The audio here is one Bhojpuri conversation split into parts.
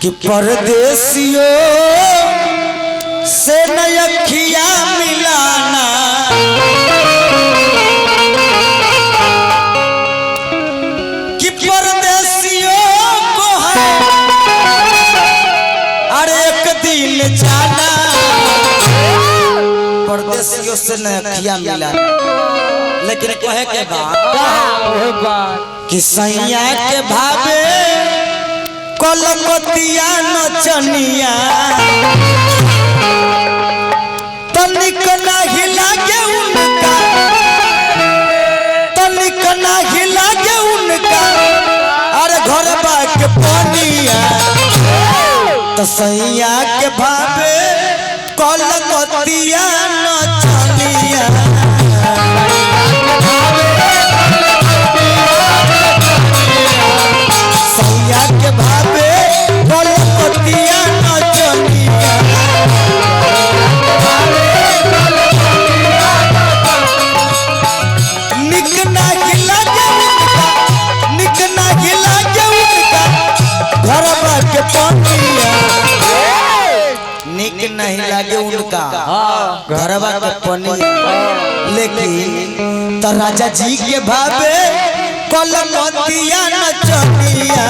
कि परदेसियों से नयखिया मिलाना कि परदेसियों को है अरे एक दिन जाना परदेसियों से नयखिया मिलाना। लेकिन कहे के बाद कि सैया के भावे कलकतिया नचनिया तनिक नहीं लागे उनका तनिक नहीं लागे उनका अरे घर बाके पनिया तो सैया के भावे कलकतिया नचनिया सैया के भावे कलकतिया नचनिया निक नाही लागे उनका निक नाही लागे उनका घरवा के पनिया निक नहीं लागे उनका घरवा के पनिया। लेकिन तो राजा जी के भावे कलकतिया नचनिया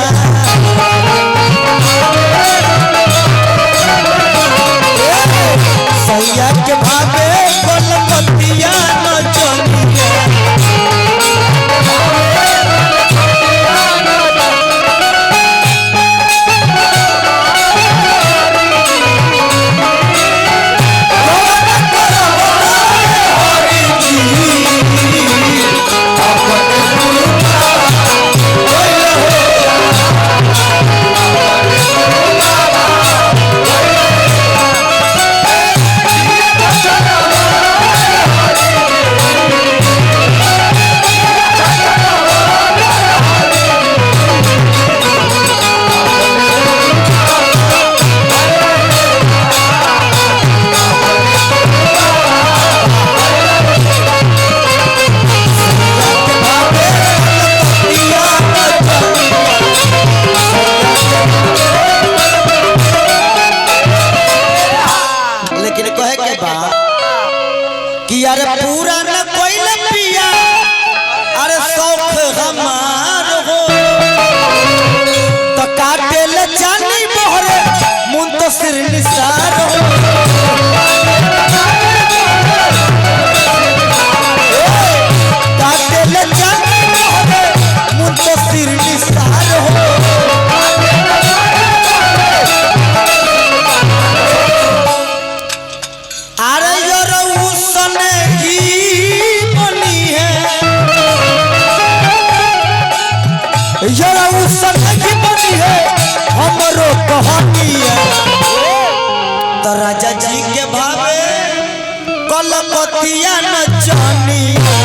सैया के भावे कलकतिया नचनिया कि यार पूरा न कोई पिया अरे शौक हमार हो तो काटे ले जानी मोहरे मुंतसिर निसार हो काटे ले जानी मोहरे मुंतसिर निसार हो जरा उस की बनी है हमरो कहानिया तो राजा जी के भावे कलकतिया नचनिया